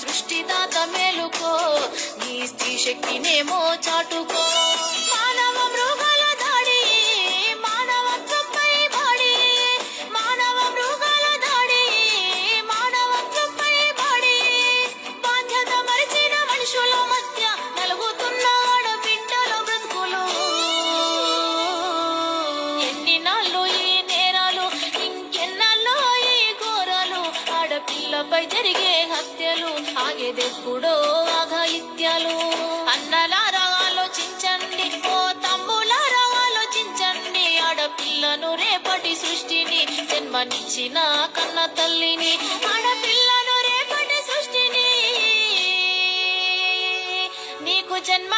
సృష్టిదాత మేలుకో, నీ స్త్రీ శక్తినేమో చాటుకో. మానవ మృగాల దాడి, మానవత్వంపై బాడి, మానవ మృగాల దాడి, మానవత్వంపై బాడి. బాధ్యత మరిచిన మనుషుల మధ్య నలుగుతున్న ఆడబిడ్డల బ్రతుకులు. ఎన్ని నాళ్ళు ఈ నేరాలు, ఇంకెన్నాళ్ళు ఈ ఘోరాలు. ఆడపిల్లపై జరిగే హత్యలు, ఆగేదెప్పుడో అఘాయిత్యాలు. అన్నలారా ఆలోచించండి, ఓ తమ్ములారా ఆలోచించండి. ఆడపిల్లను రేపటి సృష్టిని, జన్మనిచ్చిన కన్న తల్లిని. ఆడపిల్లను రేపటి సృష్టిని, నీకు జన్మ